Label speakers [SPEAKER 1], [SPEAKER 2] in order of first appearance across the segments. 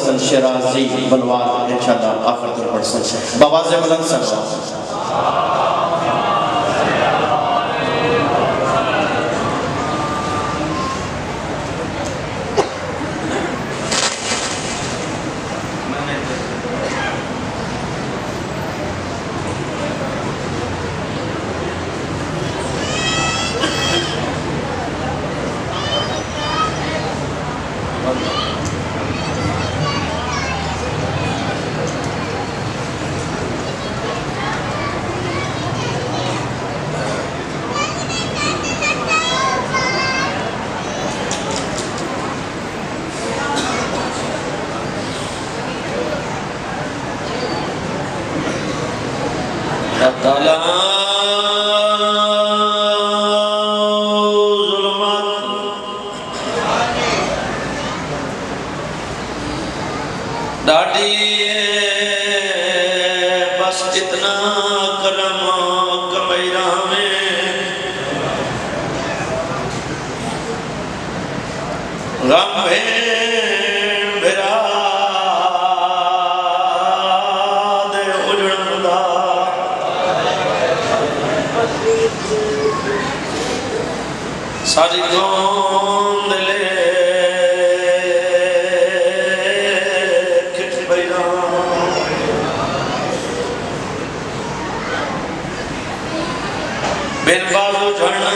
[SPEAKER 1] حسن شیرازی بلوار انشاءاللہ آخر طور پر سن بواز بلند سلوات بس اتنا کرم کمیرہ میں غم بھرا دے اجڑن دا ساری قوم دلے بن بازو جھڑنا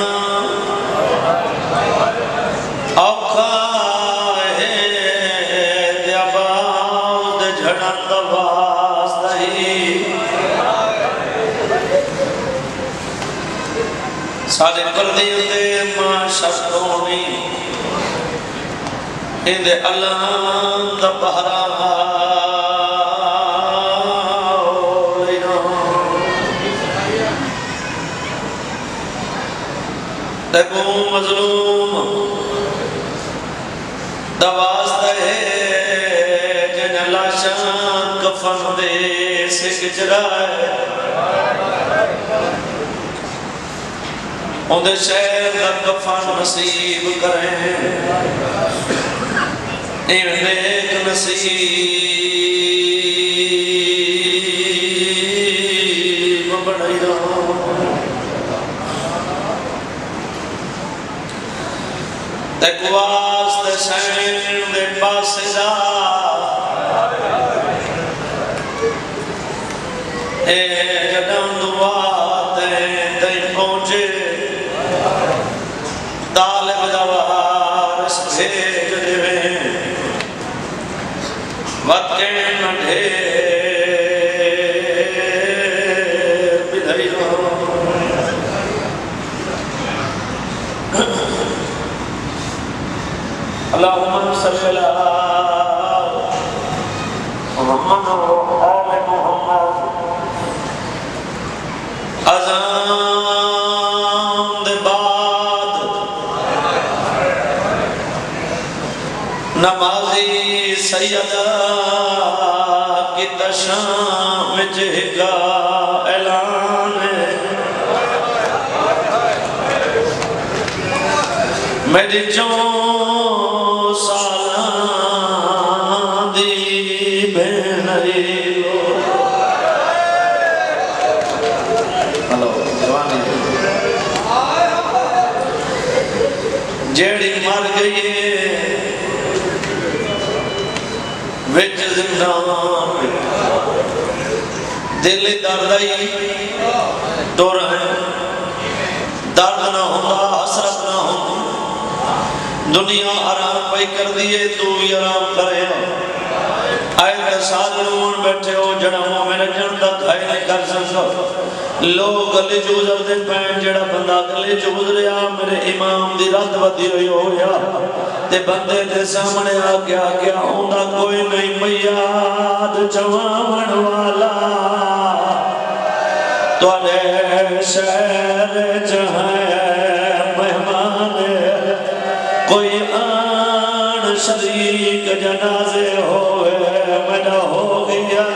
[SPEAKER 1] اوکھا ہے دیا باز دے جھڑنا دواز دہی سارے کردی دے ماں شکونی اندے علام دا بہرا تکو مظلوم دوازدہ ہے جن لاشان کفن دے سے کچرائے ان دے شہر دا کفن نصیب کریں ان نیک نصیب بڑھائی رہا تکواز دے سین دے پاس دا اے جدم دعا تے پہنچے طالب دوارس بھیج دے وقت نڈھے بدھائی رہا اللہم صلی اللہ محمد و آل محمد اذان دے بعد نمازی سیدہ کی تشام جہگا اعلان ہے میری جون جیڑی مر گئی وچ زندان دل دردائی دو رہے درد نہ ہوتا حسرت نہ ہوتا دنیا آرام پائی کر دیئے تو بھی آرام کرے آئے سالون بیٹھے ہو جڑا مومن جن تک کھائی نہیں کر سکتا لوگ گلے چوزر دے پین جڑا بندہ گلے چوز رہا میرے امام دی رد ودی ہوئی ہو یا تے بندے دے سامنے آگیا ہوندہ کوئی نہیں میاد جوان والا تو علیہ شہر جہاں مہمان کوئی آن شریک جنازے ہوئے میرا ہو گیا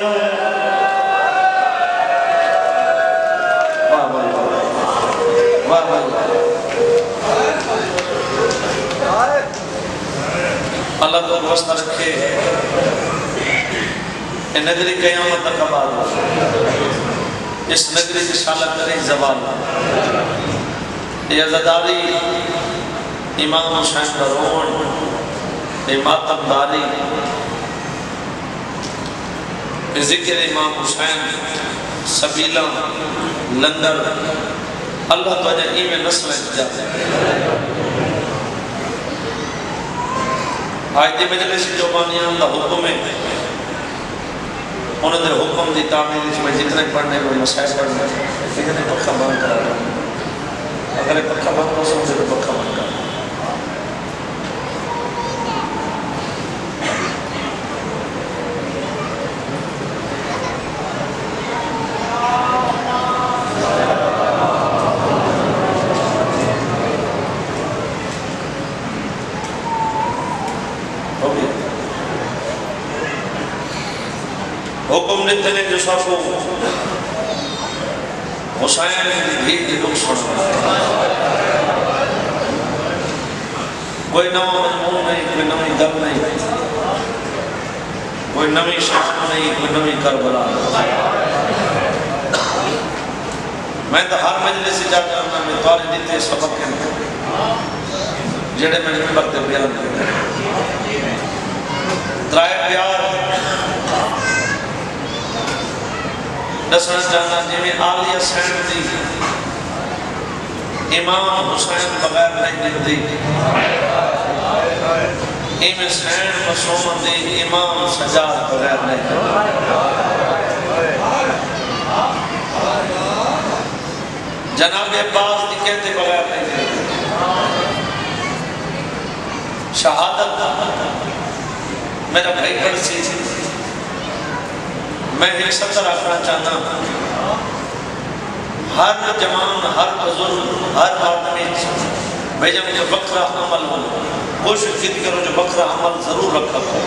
[SPEAKER 1] اللہ تو وسط رکھے یہ نگری قیامت تک آباد ہو، اس نگری کی سالت کریں زوال، یہ عزاداری امام حسین کا رون، یہ ماتم داری، یہ ذکر امام حسین، سبیلہ، لنگر، اللہ تعالیٰ ایمیں نسل جاتے ہیں۔ آج دی مجلس جو بانیان دا حکم ہے، انہوں نے حکم دی تعمیر اس میں جتنے پڑھنے میں مسائل پڑھنے لیکن ایک پکھا بند کرا رہا ہے، اگر ایک پکھا بند ہو سمجھے تو پکھا بند کرا رہا ہے۔ حکم دیتے ہیں جو سب کو حسین بھی دلوں سنا، کوئی نوہ مضمون نہیں، کوئی نوی دم نہیں، کوئی نوی شام نہیں، کوئی نوی کربلا نہیں۔ میں تو ہر مجلس سے جا کرنا میں تواری دیتے سبق کے جڑے میں ممبر تے بیان کرتے ترائے پیار دسنا چاہنا جنہیں آلیہ سین دی امام حسین بغیر نہیں دی، امام سین مسوم دی امام سجاد بغیر نہیں دی، جناب عباس دی کہتے بغیر نہیں دی، شہادت میرا بھائی پڑسی تھی۔ میں ایک سطر رکھنا چاہتا ہوں، ہر جوان، ہر بزرگ، ہر آدمی بھائی جب جو بکرا عمل ہو، کوشش کی کرو جو بکرا عمل ضرور رکھا ہو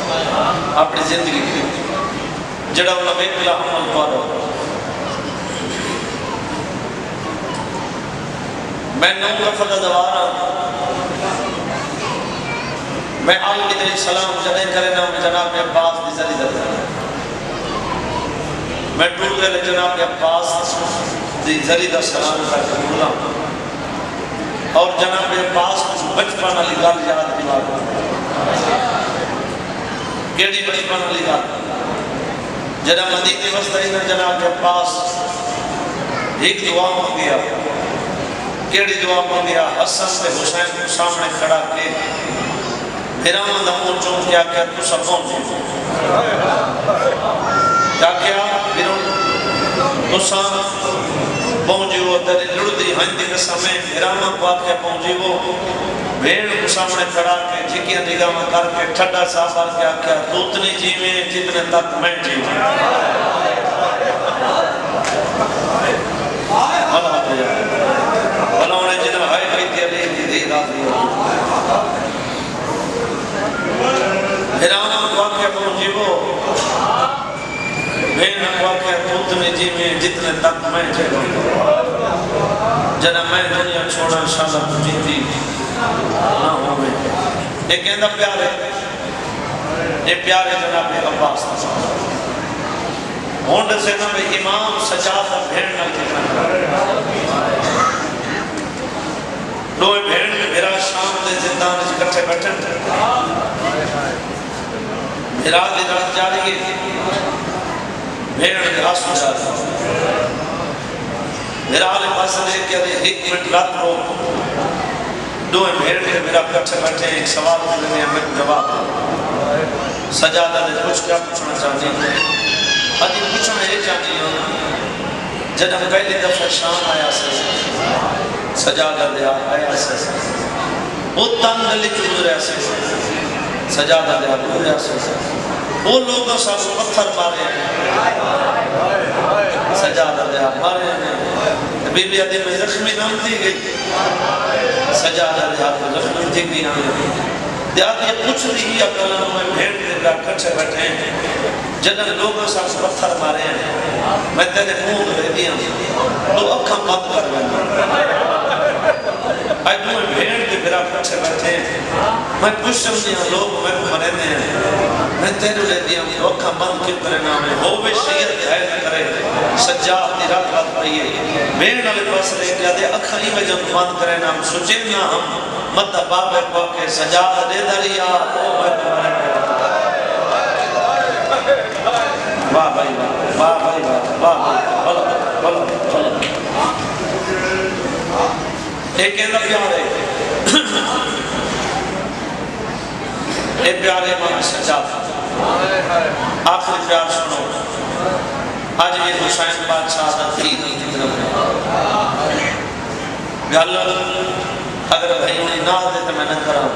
[SPEAKER 1] اپنی زندگی کی، جڑا انہوں نے بکرا عمل پارو۔ میں نوم رفض دوارا میں آل کی دلی سلام جنہیں کرے نام جناب عباس دی ذری درد، میں ٹوٹ گئے جناب عباس دی ذری در سلام کر کے بولا اور جناب عباس کچھ بچپن علی گال یاد دیوا کیڑی بچپن علی گال جناب مدینہ وسطی جناب عباس ایک دعا مانگیا، کیڑی دعا مانگیا؟ حسن سے حسین کو سامنے کھڑا کے پھرام دمون چون کیا کیا تو سب پہنچے کیا کیا پھرام تو سام پہنچے وہ تری لڑتی ہندی کے سمیں پھرام واقعہ پہنچے وہ بھیڑ کو سامنے کھڑا کے جھکیاں نگاہ کر کے ٹھڈا سافر کیا کیا تو اتنی جیویں جتنے تک میں جیویں اللہ دیا اللہ انہیں جنہ ہائی بیتی علی دی دی راضی پھرام واقعہ پہنچے وہ بھیڑ واقعہ تو اتنی جیویں جتنے تک میں جیویں جنہ میں دنیا چھوڑا انشاءاللہ تو جیتی نہ ہوئے۔ یہ کہندہ پیار ہے، یہ پیار ہے جناب عباس ہونڈ سے نہ امام سجاد بھیڑ نہ کتنا دوئے بھیڑ میں بھیرا شام دے زندان اس کٹھے بیٹھن بھیرا دے رات جاری ہے بھیڑ دے آسو جاری بھیرا آلے پاس لے کے ایک منٹ رات رو دوئے بھیڑ کے بھیرا کٹھے بیٹھے ایک سوال کرنے میں جواب سجادہ نے کچھ کیا پوچھنا چاہتی ہیں حدی پوچھنا یہ چاہتی ہیں جنہاں پہلی دفعہ شام آیا سے سجادہ دیا آیا سے وہ تنگ دلی چودریا سے سجادہ دیا بودریا سے وہ لوگوں سا پتھر مارے سجادہ دیا مارے بی بی عدی میں زخمی نام دی گئی سجادہ دیا تو زخمی تھی گئی دیات یہ کچھ نہیں اکلا میں بھیڑ دے گا کچھے بیٹھے ہیں جنہاں لوگوں سا پتھر مارے ہیں میں تیرے مونگ دے دیا تو اکھا بند کر گیا آج تمہیں بھیڑ کے پھرا پچھے بیٹھے ہیں میں پوچھم دیا لوگ میں مرنے ہیں میں تیرے لے دیا وکھا بند کی کرے نام ہے ہووے شیعت ہے نہ کرے سجاد دی رات رات پئیے بھیڑ والے پاس لے کے آدھے اکھا ہی وجہ بند کرے نام سوچے نہ ہم مدہ بابے کو کہ سجاد دے دریا او میں تمہارے واہ بھائی واہ بھائی واہ بھائی ایک ایندہ پیارے ایک پیارے امام سجاد آخری پیار سنو آج یہ حسین بادشاہ دا تھی گل اگر بھائی انہیں نہ دے تو میں نہ کرا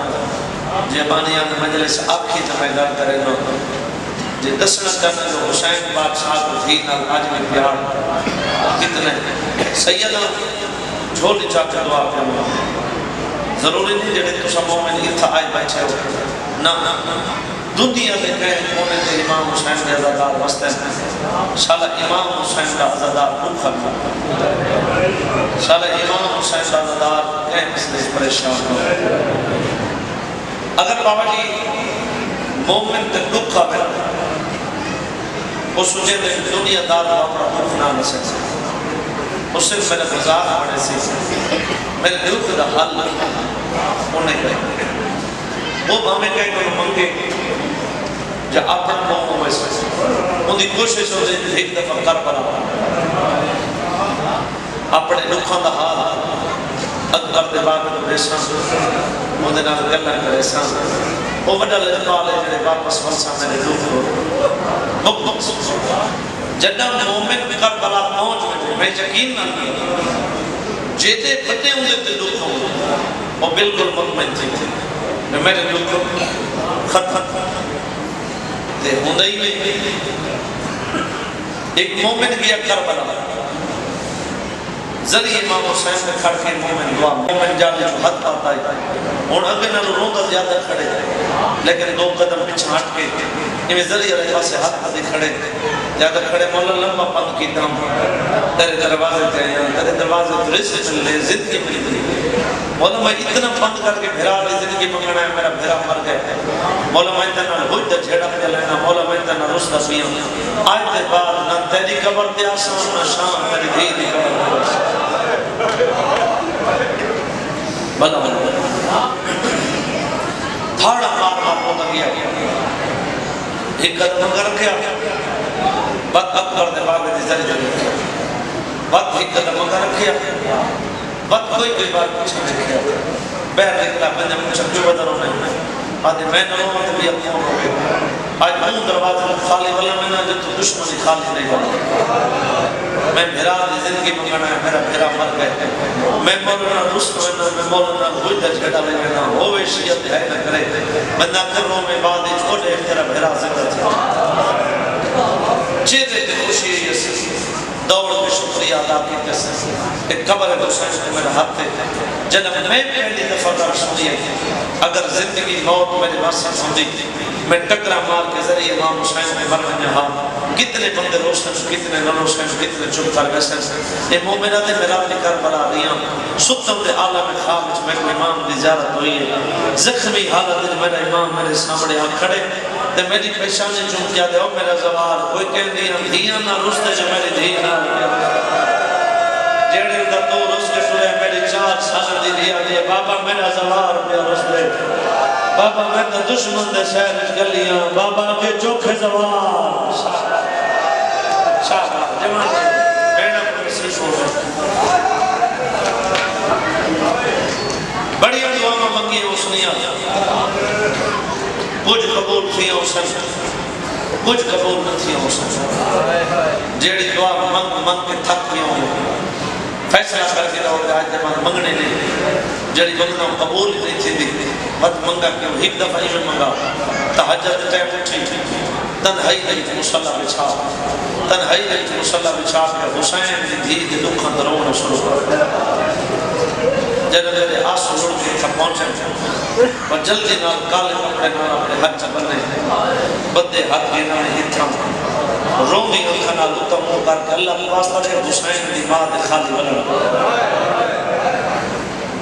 [SPEAKER 1] جے بانیاں کے مجلس آکھی تو میں گل کرے نو جے دسنا چاہنے جو حسین بادشاہ کو تھی نہ آج بھی پیار کتنے سیدہ جھولی چاہتے دعا کرنا ضروری نہیں جڑے تو سب مومن اتھا آئے بیٹھے ہو نہ دنیا میں کہیں کونے کے امام حسین کے عزادار وستے ہیں شالا امام حسین کا عزادار بھوک خلق شالا امام حسین کا عزادار کہیں مسئلے پریشان ہو اگر بابا جی مومن تے دکھ خبر وہ سوچے دے دنیا دار اپنا دکھ نہ نہ سکتے اس سے میرے مزاق بڑے سے میرے دکھ دا حل انہیں کہیں وہ ہمیں کہیں کہ منگے جا اپنا مومن ویسے ان دی کوشش ہو جائے ایک دفعہ کر پڑا اپنے دکھان دا حال اکبر دے باغ میں بیسان وہ دے نال گلہ کریسان وہ بڑا لجپال ہے جنہیں واپس ورسا میرے دکھ ہو مقبق جنہ مومن کربلا پہنچ میں یقین نہ کیا جیتے پھٹے ہوں تے دکھ ہوں وہ بالکل مطمئن تھی میں میرے دکھ ختم تے ہوں ہی میں ایک مومن گیا کربلا ذریعے امام حسین میں کھڑ کے مومن دعا مومن جانے جو حد پاتا ہے اور اگر نہ روندہ زیادہ کھڑے لیکن دو قدم پیچھے ہٹ کے یہ ذریعے رہا سے حد پاتے کھڑے زیادہ کھڑے مولا لمبا پند کی دم تیرے دروازے تے ہیں تیرے دروازے تے رزق چل لے زندگی ملی دی مولا میں اتنا پند کر کے بھیرا لی زندگی مگنا ہے میرا بھیرا مر گئے مولا میں اتنا ہوئی دا جھیڑا پہ لینا مولا میں اتنا رسدہ پیاں آج دے بعد نہ تیری قبر تے آسان نہ شام تیری دھی دی قبر بلا بلا تھاڑا مار مار ہوتا گیا ایک قدم کر رکھیا بات اکبر دے باغ دی ذریعہ رکھیا بات ایک قدم کر رکھیا بات کوئی بات پوچھا رکھیا بہر نکلا میں نے پوچھا جو بدر ہونے آدھے میں نہ ہوں تو بھی اپنے ہوں گے آج میں دروازہ خالی والا میں نہ جب تو دشمنی خالی نہیں والا میں بھیرا دی زندگی منگانا ہے میرا بھیرا مر گئے میں مولانا رسط ہوئے میں مولانا ہوئی دا جھڑا لے میں نہ ہوئے شیعت ہے نہ کرے میں نہ کروں میں بعد چھوڑے تیرا بھیرا زندہ تھا چیزے تے خوشی ہے یہ دوڑ میں شکریہ ادا کی جیسے ایک قبر حسین کو میرا ہاتھ تے جنب میں پہلی دفعہ کر سنی ہے اگر زندگی موت میرے واسط سمجھی میں ٹکرا مار کے ذریعے امام حسین میں مرنے ہاں کتنے بندے روشن کتنے نہ روشن کتنے چپ کر گئے اے مومنہ دے میرا نے کربلا رہیاں ستم دے عالم خواب وچ میرے امام دی زیارت ہوئی ہے زخمی حالت وچ میرا امام میرے سامنے آ کھڑے تے میری پیشانی چوم کیا دے او میرا زوال کوئی کہہ دیا دھیاں نہ رستے جو میری دھی نہ جیڑے دا تو رس کے سورے میری 4 سال دی دیا دے بابا میرا زوال پہ رستے بابا میں تو دشمن دے شہر گلیاں بابا کے چوکھے زوال شاہ جوان بیڑا کو صرف ہو گئے بڑی دعا منگی حسنیاں کچھ قبول تھی حسن کچھ قبول نہ تھی حسن جیڑی دعا منگ کے تھک بھی ہوں فیصلہ کر کے رہو گے آج دے منگنے نہیں جڑی منگنا قبول ہی نہیں تھی دی مت منگا کیوں ایک دفعہ ہی میں منگا تحجد ٹائم اٹھی تنہائی نہیں مصلح بچھا تنہائی نہیں مصلح بچھا کہ حسین دی دھی دی دکھاں درونا شروع کر جنہوں میرے آسو لڑ کے تھا پہنچے اور جلدی نال کالے کپڑے نال اپنے حج بننے بدے ہاتھ کے نال ہتھاں رومی اکھا نال اتم ہو کر کے اللہ واسطہ دے حسین دی ماں دے خالی بننا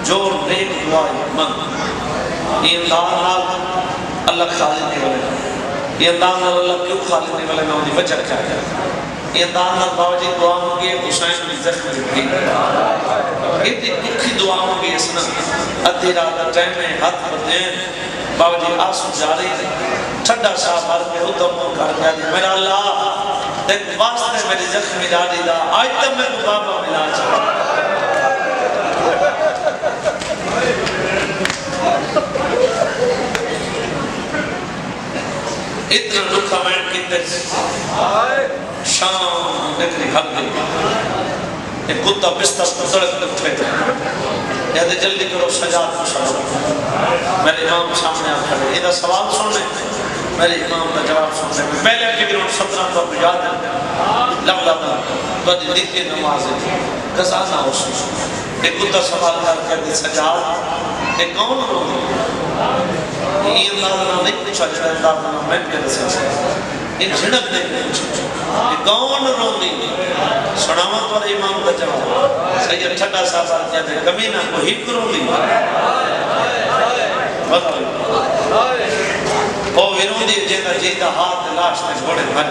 [SPEAKER 1] جو نیک دعا من یہ انداز نال اللہ خالی نہیں والے یہ انداز نال اللہ کیوں خالی نہیں والے میں انہی وجہ کیا ہے یہ انداز نال بابا جی دعا ہوگی حسین کی زخم دیکھی اتنی دکھی دعا ہوگی اس نے ادھی رات ٹائم میں ہاتھ بدین بابا جی آسو جاری ٹھڈا صاحب ہر پہ ادھم کر گیا دی میرا اللہ دیکھ واسطے میری زخمی ڈالی دا آج تک میں تو بابا ملا چاہتا اتنا دکھا میں کتے شام نکلی حق گئی ایک کتا بستر سڑک اٹھے یادے جلدی کرو سجاد مشاہد میرے امام سامنے آ کھڑے ادھا سوال سننے میرے امام کا جواب سننے میں پہلے فکروں 17 کو یاد ہے لگلا تھا تو اج دیتی نماز ہے قضا نہ ہو سکے ایک کتا سوال کر کے سجاد ایک کون ہوگی یہ اندازہ نہیں پوچھا جڑا اندازہ میں کے رسے سے یہ جھڑک دے یہ کون روندی سنامت والے امام کا جواب سید ٹھڈا صاحب کیا دے کمینہ کو ہی روندی او ویروندی جیتا جیتا ہاتھ لاش میں گھوڑے بھر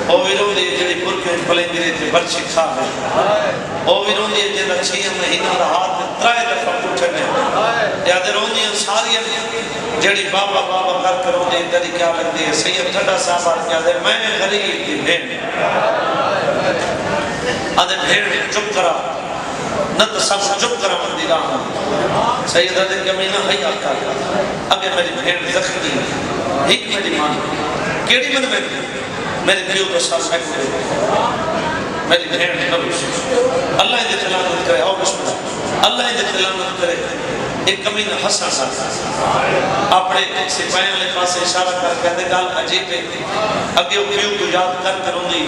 [SPEAKER 1] او ویروندی جڑی پرکے پلیں گرے تھے برچی کھا گئے او ویروندی جیتا 6 مہینہ دا ہاتھ میں 3 دفعہ پوچھنے یاد روندی ساری جڑی بابا بابا کر کر روندی تری کیا لگتی ہے سید ٹھڈا صاحب کیا دے میں غریب کی بھین آدھے بھین چپ کرا نت سب چپ کرا مندی راہ سید آدھے کمینہ حیاء کر اگے میری بھین زخمی ایک میری مان کیڑی من میں میری پیو کو ساتھ میں کرے میری بھین نبوش اللہ اندھے تلانت کرے اور بسم اللہ اللہ اندھے تلانت کرے ایک کمینہ حسن ساتھ اپنے سپاہیاں لے پاس اشارہ کر کہتے گال عجیب ہے اگے وہ پیو کو یاد کر کر ہوندی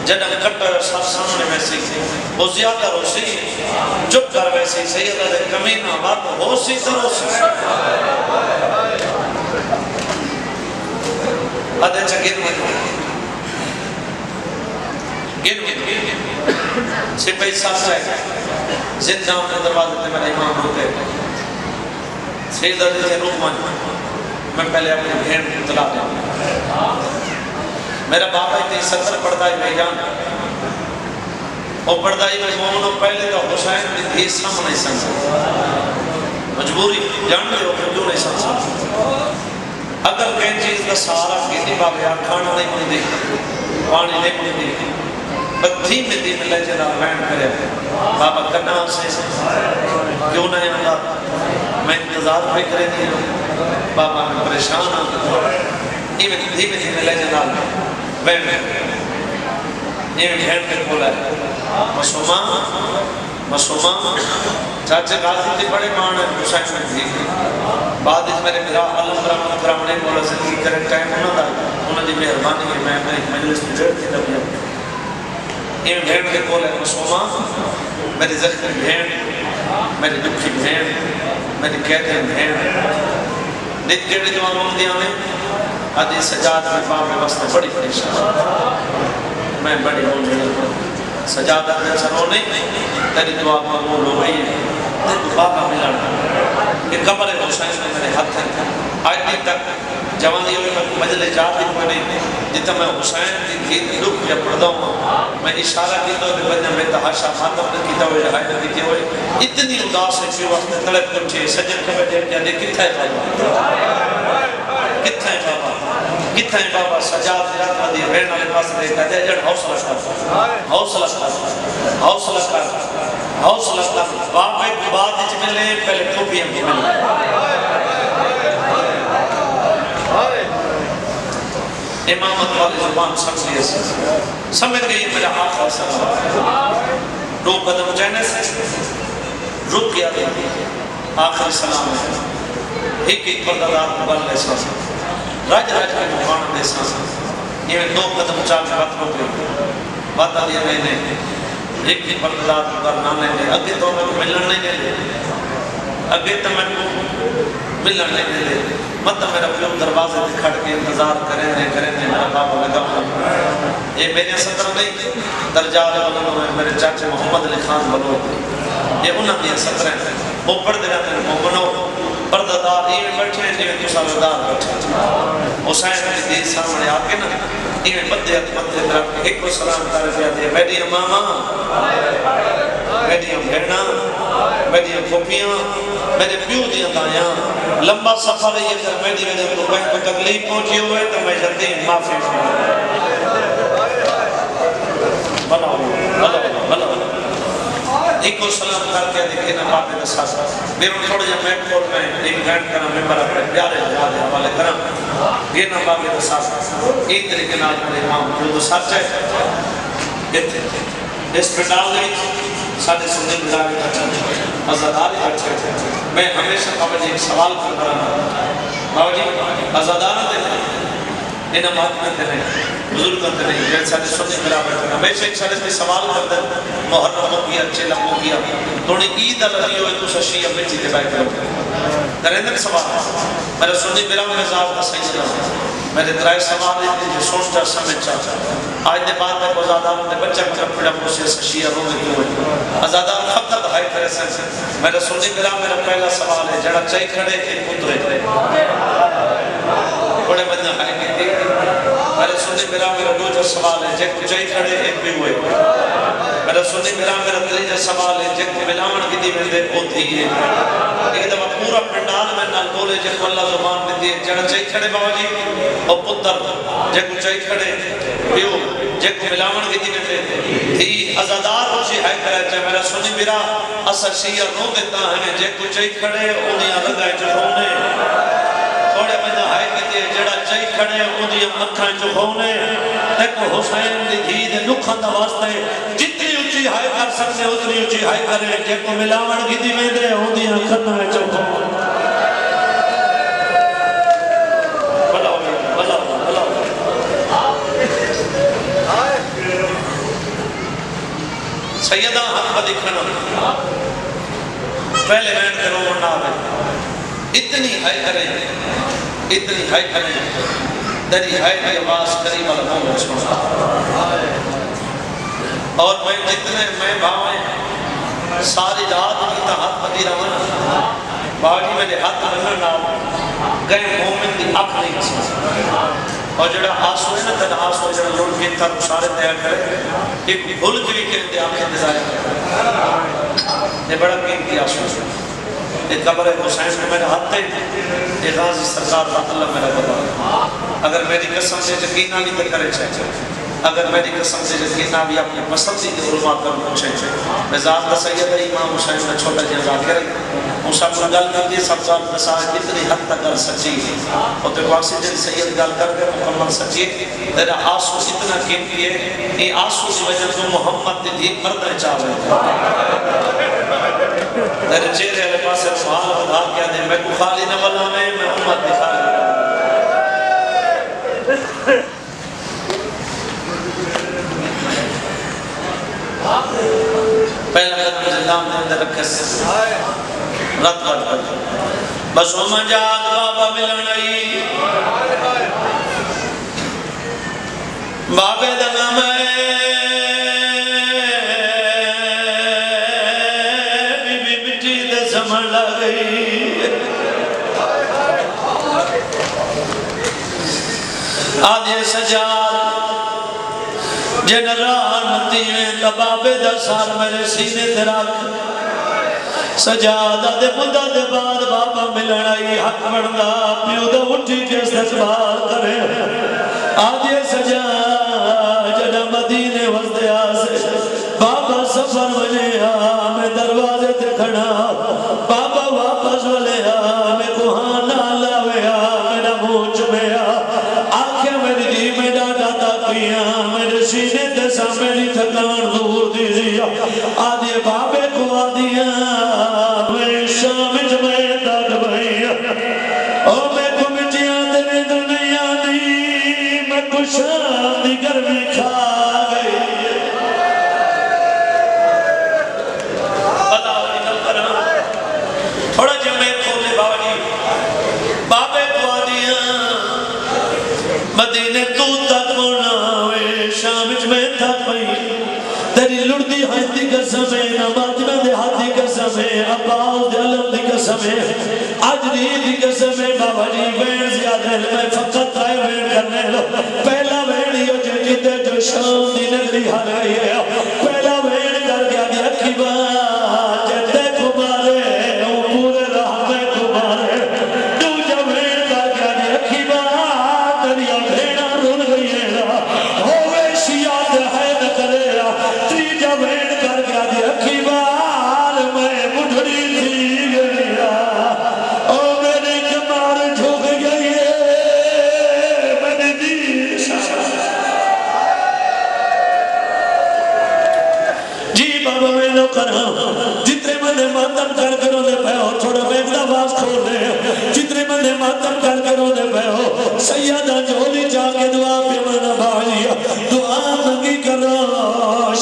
[SPEAKER 1] جنہ کٹر ساتھ سامنے ویسی وہ زیادہ روسی چپ کر ویسی سیدہ دے کمینہ بات ہو سی تو روسی آدھے چا گر سپاہی ساتھ جائے زندہ اپنے دروازے تے میرے امام ہوتے سیدہ دے روح میں پہلے اپنے بھین کو اطلاع دیا میرا بابا اتنی 70 پڑھدائی میں جان وہ پڑھدائی میں مومنوں پہلے تو حسین بھی تھی سامنے سنسا مجبوری جان دے ہو کیوں نہیں سنسا اگر کہیں چیز کا سارا کہتی بابا یار کھانا نہیں مندی پانی نہیں مندی بدھی میں دی ملے جنا بین کرے بابا کنا سے کیوں نہیں ملا میں انتظار پہ کرے دیا بابا میں پریشان ہوں یہ میں دھیمے دھیمے لے جنال بین یہ میں بھین کے کھولا ہے مسومان چاچے غازی تھی بڑے مانے حسین میں دھی بعد اس میرے میرا علم برامنے مولا زندگی کرے ٹائم ہونا تھا انہوں نے مہربانی ہے میں ایک مجلس میں جڑ کی دبیا یہ میں بھین کے کھولا ہے مسومان میری زخمی بھین میری دکھی بھین میری کہتے ہیں بھین نیت کیڑی دعا مندی آنے آدھی سجاد میں بابے واسطے بڑی پریشان میں بڑی مونجھے سجاد اپنے سرونے تیری دعا قبول ہو گئی ہے تیری بابا ملانا یہ قبر حسین میں میرے ہاتھ ہیں آج دن تک جوانی ہوئی میں مجلے جاتی کوئی نہیں جتا میں حسین کی گیت لک جب پڑھتا ہوں میں اشارہ کیتا ہوئے بجنے میں تحاشا ماتم نے کیتا ہوئے جہائی نے کیتے ہوئے اتنی اداس ہے کہ وقت تڑپ کچھے سجن کے بیٹھے جانے کتھا ہے بابا کتھا ہے بابا کتھا ہے بابا سجاد جات مدی بھیڑ نالے پاس دیکھا دے جڑ حوصلہ کر حوصلہ کر حوصلہ کر حوصلہ کر بابا ایک بات اچھ ملے پہلے کھوپی ہم ملے امامت والی زبان سمجھ لیا سمجھ گئی میرا آخر سلام دو قدم جانے سے رک گیا دے آخری سلام ہے ایک پردادار مبال لے سا راج کا مقام دے سا یہ دو قدم چاہ کے بات ہو گئی باتا دیا میں نے ایک پردادار مبال نہ لے لے اگے تو میں کو ملن نہیں لے اگے تو میں کو ملن نہیں لے مطلب میرا پیوں دروازے دکھڑ کے انتظار کریں میرا بابا لگا یہ میرے سطر نہیں درجات بلنوں میں میرے چاچے محمد علی خان بلو یہ انہوں نے سطر ہیں وہ پردے رہتے ہیں مومنوں پردہ دار ایویں بیٹھے ہیں جیویں تسالہ دار بیٹھے ہیں حسین کی دین سامنے آکے نا ایویں بدے طرف ایک کو سلام کر دیا دے میڈی ماما میڈی بھیڑنا میڈی پھوپیاں میرے پیو دیا دایاں لمبا سفر ہے یہ کر میڈی میرے کو کوئی تکلیف پہنچی ہوئے تو میں جدین معافی بلا ایک کو سلام کر کے دیکھیں نا باپے کا ساتھ میرے تھوڑے جا میں کھول میں ایک گھنٹ کرنا میں برا پر پیارے جہاں دے حوالے کرنا یہ نا باپے کا ساتھ ایک طریقے نال میرے امام جو تو سچ ہے اس پہ ڈال گئی ساڑھے سننے گزارے بچے ازاداری بچے میں ہمیشہ بابا جی ایک سوال کر رہا بابا جی ازادارہ دے انہاں محکمہ تے نہیں بزرگوں تے نہیں جیسے ساڑھے سننے برابر کرنا ہمیشہ ایک ساڑھے سے سوال کر دیں محرم ہو گیا اچھے لمبو گیا توڑی عید اللہ ہوئے تو سشیہ بچی تے بائی کرو درہندر سوال میرا سننے برابر میں ذات کا صحیح سلام میرے درائے سوال ہے جو سوچتا سمجھا آج دے بعد میں ازادار نے بچہ مطلب پڑا مجھے سشیہ رو گئی ہوئے ازادار فقط ہائی کرے سے میرا سننے برابر میرا پہلا سوال ہے جڑا چاہی کھڑے ایک پترے بڑے بندہ ہائی کی تھی میرا سننے میرا دوجہ سوال ہے جیک چاہی کھڑے ایک بھی ہوئے میرا سننے میرا تریجہ سوال ہے جیک ملاون کی دی میں دے ہوتی ہے ایک دفعہ پورا پنڈال میں نال بولے جیک اللہ زبان میں دی جڑا چاہی کھڑے بابا جی اور پتر جیک چاہی کھڑے پیو جیک ملاون کی دی میں دے تھی ازادار اچھی ہے کرے چاہے میرا سننے میرا اثر شیعہ رو دیتا ہے جیک چاہی کھڑے انہیں لگائے جو ہونے تھوڑے بندہ ہائے کہتے ہیں جڑا چاہی کھڑے انہیں مکھاں جو ہونے دیکھو حسین دی دھی دے نکھاں دا واسطے جتنی اچھی ہائے کر سکتے اتنی اچھی ہائے کرے جیکو ملاون کی دی میں دے انہیں مکھاں جو ہونے سیدہ حق با دکھنا پہلے میں کرو مرنا آئے اتنی ہائے کریں دری ہائے کی آواز قریب والا موں چھوڑا اور میں جتنے میں باویں ساری رات کی تا ہاتھ بدی رہا باوٹی میں نے ہاتھ رہنا گئے مومن دی اک نہیں کسا اور جڑا آسو ہے نا تن آسو جڑا لوڑ کے تھا سارے تیار کرے ایک بھول جوی کے اندے آنکھیں دزائے یہ بڑا قیمتی آسو ہے یہ قبر حسین میں میرے ہاتھ ہے یہ غازی سرکار اللہ میرا بتا اگر میری قسم سے یقین آگی تو کرے چاہے اگر میری قسم سے یقین آگی اپنے پسندی کے علماء کر پوچھے میں ذات کا سید امام حسین میں چھوٹا جی ذاکر موسیٰ کو گل کر دی سب سال مساعد اتنی حد تک کر سچی اور تو واقعی جن سید گل کر کے مکمل سچی تیرا آسو اتنا قیمتی ہے یہ آسو کی وجہ تو محمد دی مردہ چاہے تیرے چہرے علیہ پاس سوال بدا کیا دے میں کو خالی نہ بلا میں امت دکھا لیا پہلا قدم زندان دے اندر رکھے سے رت بڑھ کر بس وہ مجاد بابا ملنائی بابے دنہ میں آدھے سجاد جنران تیویں تبابے دا سار میرے سینے تراک سجاد آدھے مدہ دے بعد بابا ملنائی حق بڑھنا پیو دا اٹھی کے استقبال کرے آدھے سجاد جنہ مدینے وزدے آسے بابا سفر وجے میں دروازے تے کھڑا بابا واپس ولے میں کوہاں نالا ویا میرا موچ ویا آنکھیں میری دی میں ڈاٹا تاکیاں میرے سینے تے سا میری تھکان دور دیزیا آدھے بابے کو آدھیاں میں شامج میں داد بھئیا اور میں کو مٹیاں دنے دنے آنی میں کو شام دی گرمی کھا گئی تھوڑا جب میں کھولے بابا جی بابے کو آدیاں مدینے تو تک مناوے شامج میں تک پئی تیری لڑ دی ہاتھی قسمیں نماز میں دے ہاتھی قسم ہے آج دی قسم ہے بابا جی وین زیادہ میں فقط آئے وین کرنے لو پہلا وین ہی جو جتے جو شام دی نگری ہر گئی ہے پہلا وین کر گیا دی اکھی بات جتے کمارے وہ پورے راہ میں کمارے دوجہ وین کر گیا دی اکھی بات دریا بھیڑا رن گئی ہے ہوئے شیعات ہے نہ کرے تیجہ وین کر گیا دی اکھی بات میں مجھڑی تھی گیا او میرے کمار جھوک گئی میں نے دی جی بابا میں نو کرا جتنے مندے ماتم کر کرو دے پہ ہو تھوڑا بیگدہ باز کھول دے جتنے مندے ماتم کر کرو دے پہ ہو سیدہ جولی جا کے دعا پہ منا بھائیا دعا منگی کرو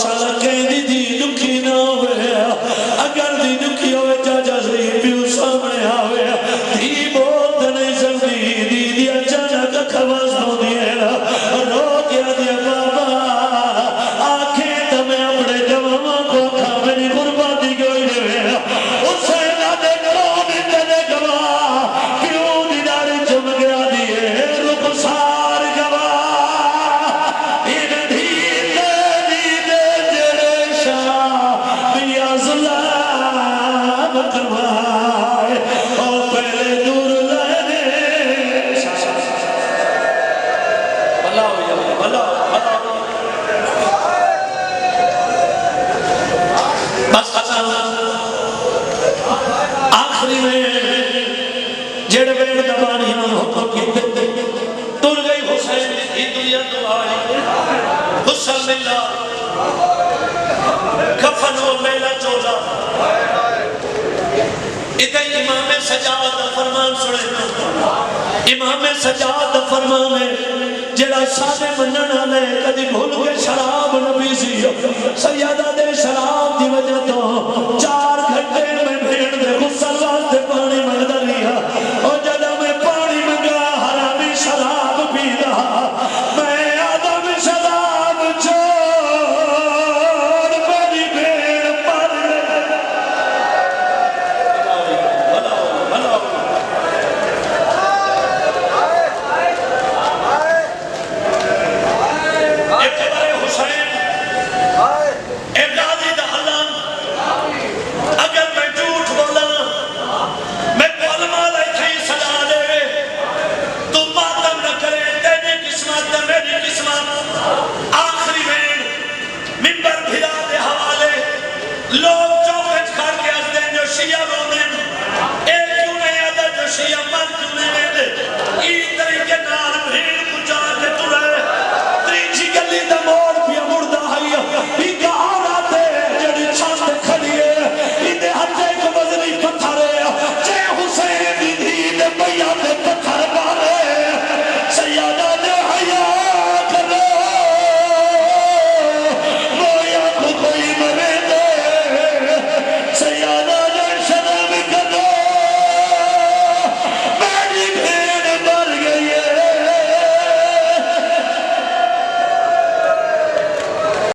[SPEAKER 1] شالکے دی دی دکھی نہ ہوئے اگر دی دکھی ہوئے جاجا سی پیو سامنے آوے دی بولت نہیں سکتی دی دی اچانک کھواز ہو دیئے رو گیا دیا بابا آنکھیں تمہیں اپنے جواماں کو کھا میری قرباتی گوئی دے اسے نہ دے کون تیرے گواہ کیوں دیداری چم گیا دیئے رک سار گواہ ان دھیلے دیدے جڑے شاہ بیا ظلام کروائے اور پہلے دور لینے اللہ ہو یا اللہ بس آخری میں جڑ بیڑ دبانی ہم حکم کی تر گئی حسین ہی دنیا تو آئی حسن ملا کفن و میلا چولا ادھے امام سجاد فرمان سنے امام سجاد فرمان ہے جڑا سادے منن والے کدی بھول کے شراب نبی سی سیادہ دے شراب